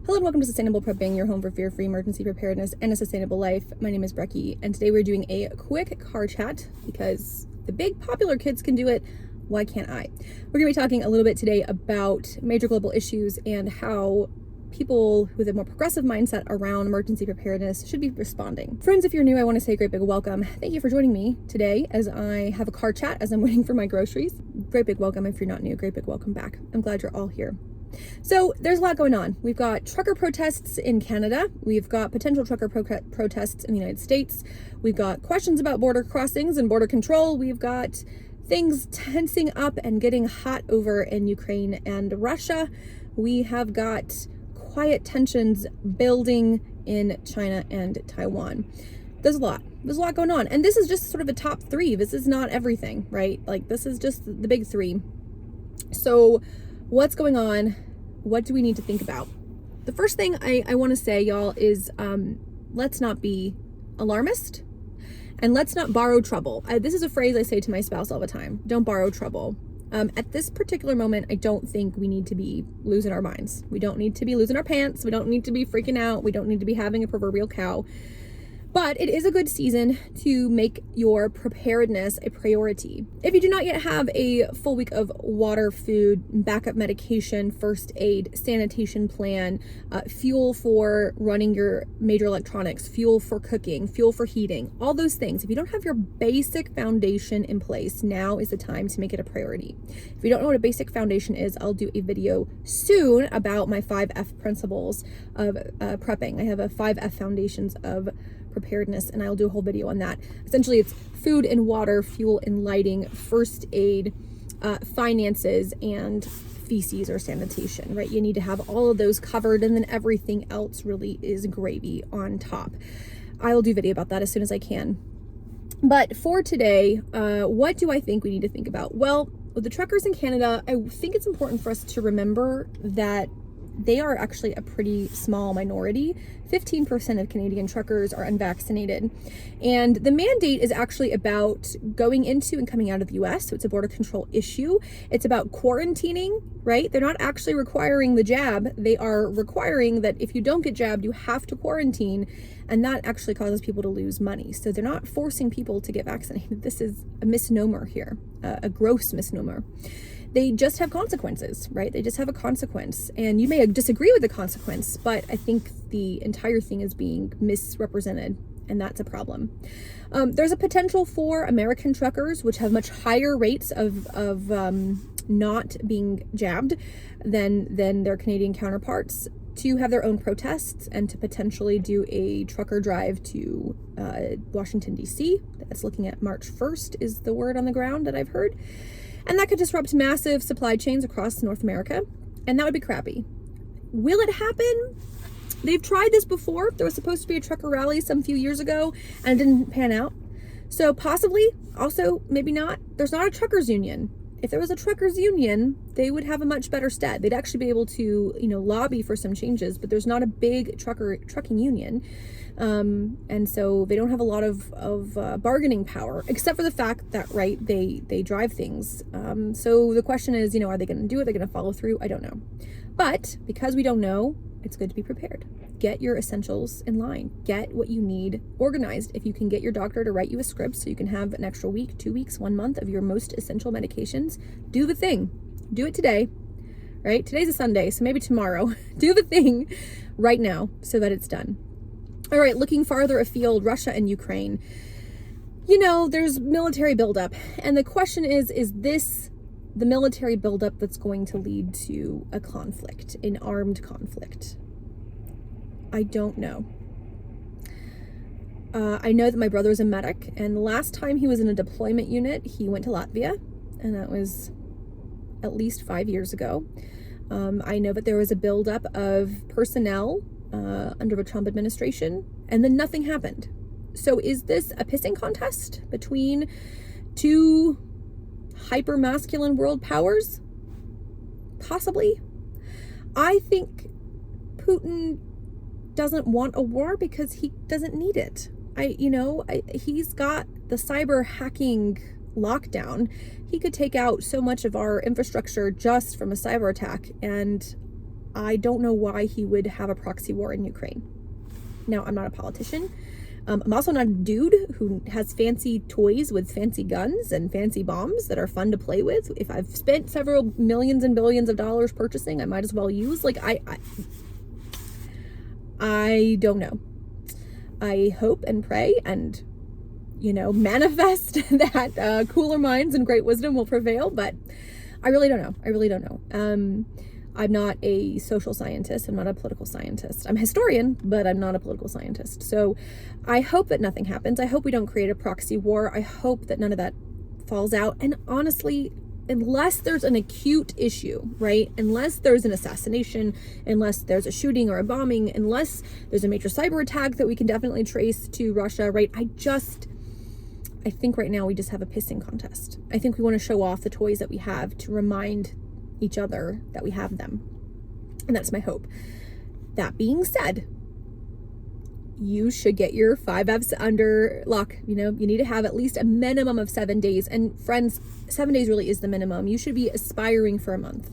Hello and welcome to Sustainable Prepping, your home for fear-free emergency preparedness and a sustainable life. My name is Brecky, and today we're doing a quick car chat because the big popular kids can do it. Why can't I? We're going to be talking a little bit today about major global issues and how people with a more progressive mindset around emergency preparedness should be responding. Friends, if you're new, I want to say a great big welcome. Thank you for joining me today as I have a car chat as I'm waiting for my groceries. Great big welcome if you're not new. Great big welcome back. I'm glad you're all here. So there's a lot going on. We've got trucker protests in Canada. We've got potential trucker protests in the United States. We've got questions about border crossings and border control. We've got things tensing up and getting hot over in Ukraine and Russia. We have got quiet tensions building in China and Taiwan. There's a lot going on. And this is just sort of a top three. This is not everything, right? Like, this is just the big three. So what's going on? What do we need to think about? The first thing I want to say, y'all, is let's not be alarmist and let's not borrow trouble. This is a phrase I say to my spouse all the time. Don't borrow trouble. At this particular moment, I don't think we need to be losing our minds. We don't need to be losing our pants. We don't need to be freaking out. We don't need to be having a proverbial cow. But it is a good season to make your preparedness a priority. If you do not yet have a full week of water, food, backup medication, first aid, sanitation plan, fuel for running your major electronics, fuel for cooking, fuel for heating, all those things. If you don't have your basic foundation in place, now is the time to make it a priority. If you don't know what a basic foundation is, I'll do a video soon about my 5F principles of prepping. I have a 5F foundations of preparedness, and I'll do a whole video on that. Essentially, it's food and water, fuel and lighting, first aid, finances, and feces or sanitation, right? You need to have all of those covered, and then everything else really is gravy on top. I'll do a video about that as soon as I can. But for today, what do I think we need to think about? Well, with the truckers in Canada, I think it's important for us to remember that they are actually a pretty small minority. 15% of Canadian truckers are unvaccinated. And the mandate is actually about going into and coming out of the US. So it's a border control issue. It's about quarantining, right? They're not actually requiring the jab. They are requiring that if you don't get jabbed, you have to quarantine. And that actually causes people to lose money. So they're not forcing people to get vaccinated. This is a misnomer here, a gross misnomer. They just have consequences, right? They just have a consequence. And you may disagree with the consequence, but I think the entire thing is being misrepresented, and that's a problem. There's a potential for American truckers, which have much higher rates of not being jabbed than their Canadian counterparts, to have their own protests and to potentially do a trucker drive to Washington, D.C. That's looking at March 1st is the word on the ground that I've heard. And that could disrupt massive supply chains across North America, and that would be crappy. Will it happen? They've tried this before. There was supposed to be a trucker rally some few years ago, and it didn't pan out. So possibly, also maybe not. There's not a truckers union. If there was a truckers union, they would have a much better stead. They'd actually be able to, lobby for some changes, but there's not a big trucking union. And so they don't have a lot of bargaining power, except for the fact that, right, they drive things. So the question is, are they going to do it? They're going to follow through? I don't know. But because we don't know, it's good to be prepared. Get your essentials in line. Get what you need organized. If you can get your doctor to write you a script so you can have an extra week, 2 weeks, 1 month of your most essential medications, do the thing. Do it today, right? Today's a Sunday, so maybe tomorrow. Do the thing right now so that it's done. All right, looking farther afield, Russia and Ukraine. There's military buildup. And the question is this the military buildup that's going to lead to a conflict, an armed conflict? I don't know. I know that my brother's a medic, and the last time he was in a deployment unit, he went to Latvia, and that was at least 5 years ago. I know that there was a buildup of personnel under the Trump administration, and then nothing happened. So is this a pissing contest between two hyper-masculine world powers? Possibly. I think Putin doesn't want a war because he doesn't need it. He's got the cyber hacking lockdown. He could take out so much of our infrastructure just from a cyber attack, and I don't know why he would have a proxy war in Ukraine. Now, I'm not a politician. I'm also not a dude who has fancy toys with fancy guns and fancy bombs that are fun to play with. If I've spent several millions and billions of dollars purchasing, I might as well use. Like, I don't know. I hope and pray and, manifest that cooler minds and great wisdom will prevail, but I really don't know. I really don't know. I'm not a social scientist. I'm not a political scientist. I'm a historian, but I'm not a political scientist. So I hope that nothing happens. I hope we don't create a proxy war. I hope that none of that falls out. And honestly, unless there's an acute issue, right? Unless there's an assassination, unless there's a shooting or a bombing, unless there's a major cyber attack that we can definitely trace to Russia, right? I think right now we just have a pissing contest. I think we want to show off the toys that we have to remind each other that we have them. And that's my hope. That being said, you should get your 5 Fs under lock. You need to have at least a minimum of 7 days. And friends, 7 days really is the minimum. You should be aspiring for a month.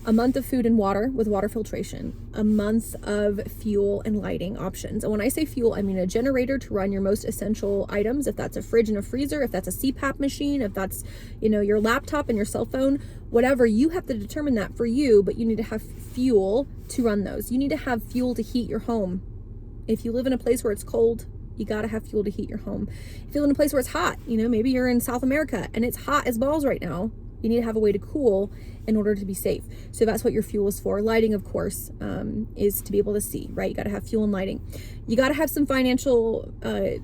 A month of food and water with water filtration, a month of fuel and lighting options. And when I say fuel, I mean a generator to run your most essential items. If that's a fridge and a freezer, if that's a CPAP machine, if that's, your laptop and your cell phone, whatever, you have to determine that for you, but you need to have fuel to run those. You need to have fuel to heat your home. If you live in a place where it's cold, you got to have fuel to heat your home. If you live in a place where it's hot, maybe you're in South America and it's hot as balls right now, you need to have a way to cool in order to be safe. So that's what your fuel is for. Lighting, of course, is to be able to see, right? You got to have fuel and lighting. You got to have some financial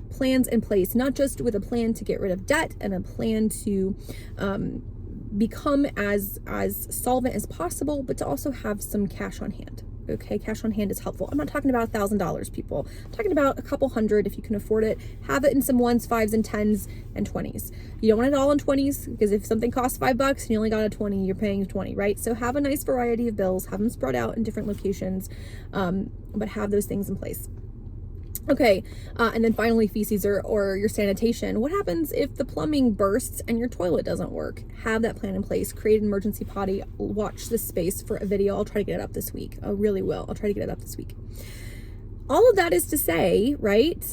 plans in place, not just with a plan to get rid of debt and a plan to become as solvent as possible, but to also have some cash on hand. Okay, cash on hand is helpful. I'm not talking about $1,000, people. I'm talking about a couple hundred if you can afford it. Have it in some 1s, 5s, and 10s, and 20s. You don't want it all in 20s, because if something costs $5 and you only got a 20, you're paying 20, right? So have a nice variety of bills, have them spread out in different locations, but have those things in place. Okay, and then finally feces or your sanitation. What happens if the plumbing bursts and your toilet doesn't work? Have that plan in place. Create an emergency potty. Watch this space for a video. I'll try to get it up this week. I really will. I'll try to get it up this week. All of that is to say, right,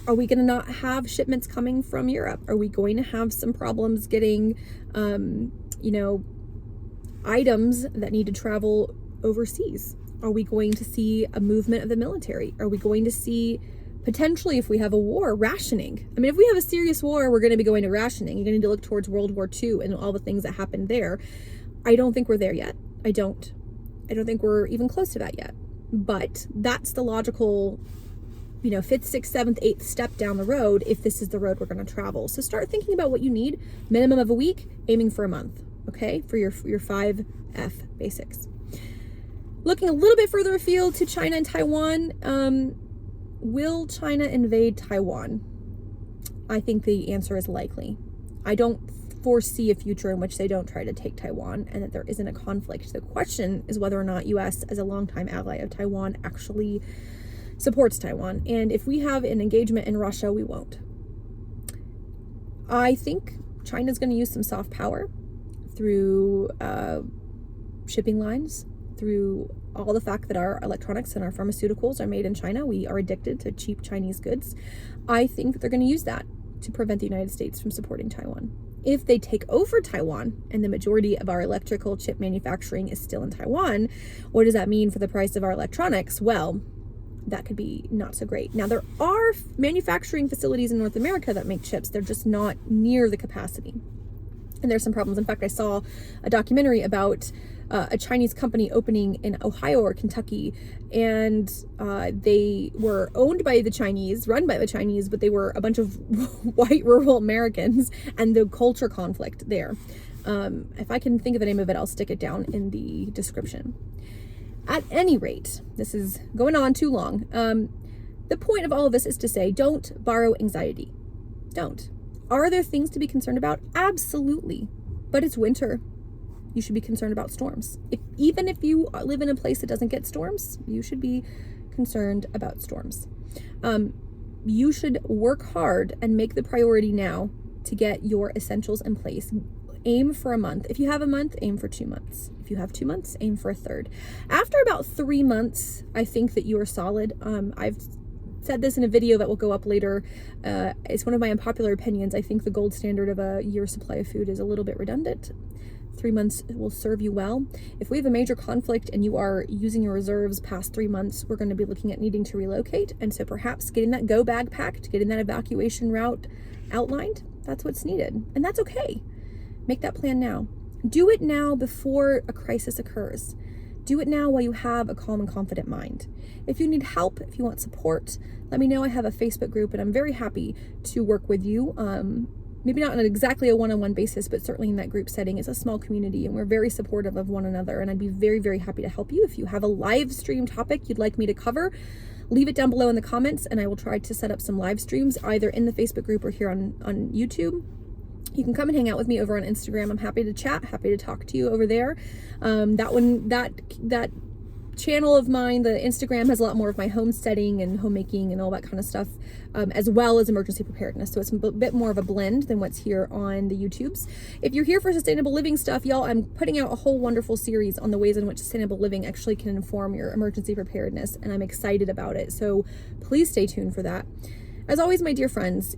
are we going to not have shipments coming from Europe? Are we going to have some problems getting, items that need to travel overseas? Are we going to see a movement of the military? Are we going to see, potentially, if we have a war, rationing? I mean, if we have a serious war, we're going to be going to rationing. You're going to look towards World War II and all the things that happened there. I don't think we're there yet. I don't think we're even close to that yet. But that's the logical, 5th, 6th, 7th, 8th step down the road if this is the road we're going to travel. So start thinking about what you need. Minimum of a week, aiming for a month, okay, for your 5F basics. Looking a little bit further afield to China and Taiwan, will China invade Taiwan? I think the answer is likely. I don't foresee a future in which they don't try to take Taiwan and that there isn't a conflict. The question is whether or not U.S. as a longtime ally of Taiwan actually supports Taiwan. And if we have an engagement in Russia, we won't. I think China's going to use some soft power through shipping lines, through all the fact that our electronics and our pharmaceuticals are made in China. We are addicted to cheap Chinese goods. I think that they're going to use that to prevent the United States from supporting Taiwan. If they take over Taiwan and the majority of our electrical chip manufacturing is still in Taiwan, what does that mean for the price of our electronics? Well, that could be not so great. Now, there are manufacturing facilities in North America that make chips. They're just not near the capacity. And there's some problems. In fact, I saw a documentary about a Chinese company opening in Ohio or Kentucky, and they were owned by the Chinese, run by the Chinese, but they were a bunch of white rural Americans, and the culture conflict there. If I can think of the name of it, I'll stick it down in the description. At any rate, this is going on too long. The point of all of this is to say, don't borrow anxiety. Don't. Are there things to be concerned about? Absolutely. But it's winter. You should be concerned about storms. Even if you live in a place that doesn't get storms, you should be concerned about storms. You should work hard and make the priority now to get your essentials in place. Aim for a month. If you have a month, aim for 2 months. If you have 2 months, aim for a third. After about 3 months, I think that you are solid. I've said this in a video that will go up later. It's one of my unpopular opinions. I think the gold standard of a year's supply of food is a little bit redundant. 3 months will serve you well. If we have a major conflict and you are using your reserves past 3 months, we're going to be looking at needing to relocate. And so perhaps getting that go bag packed, getting that evacuation route outlined, that's what's needed. And that's okay. Make that plan now. Do it now before a crisis occurs. Do it now while you have a calm and confident mind. If you need help, if you want support, let me know. I have a Facebook group and I'm very happy to work with you. Maybe not on exactly a one-on-one basis, but certainly in that group setting. It's a small community and we're very supportive of one another. And I'd be very, very happy to help you. If you have a live stream topic you'd like me to cover, leave it down below in the comments and I will try to set up some live streams either in the Facebook group or here on YouTube. You can come and hang out with me over on Instagram. I'm happy to chat, happy to talk to you over there. That channel of mine, the Instagram, has a lot more of my homesteading and homemaking and all that kind of stuff, as well as emergency preparedness. So it's a bit more of a blend than what's here on the YouTubes. If you're here for sustainable living stuff, y'all, I'm putting out a whole wonderful series on the ways in which sustainable living actually can inform your emergency preparedness, and I'm excited about it. So please stay tuned for that. As always, my dear friends,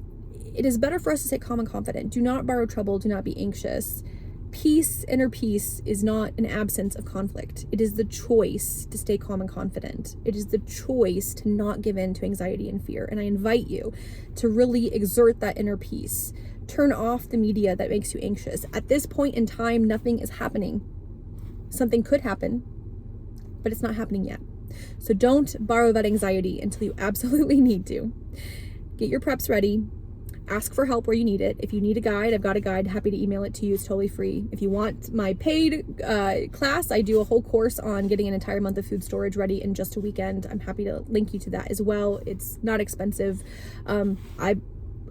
it is better for us to stay calm and confident. Do not borrow trouble. Do not be anxious. Peace, inner peace, is not an absence of conflict. It is the choice to stay calm and confident. It is the choice to not give in to anxiety and fear. And I invite you to really exert that inner peace. Turn off the media that makes you anxious. At this point in time, nothing is happening. Something could happen, but it's not happening yet. So don't borrow that anxiety until you absolutely need to. Get your preps ready. Ask for help where you need it. If you need a guide, I've got a guide. Happy to email it to you. It's totally free. If you want my paid class, I do a whole course on getting an entire month of food storage ready in just a weekend. I'm happy to link you to that as well. It's not expensive. I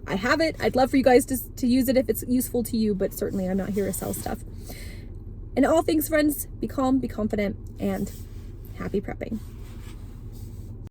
have it. I'd love for you guys to use it if it's useful to you, but certainly I'm not here to sell stuff. In all things, friends, be calm, be confident, and happy prepping.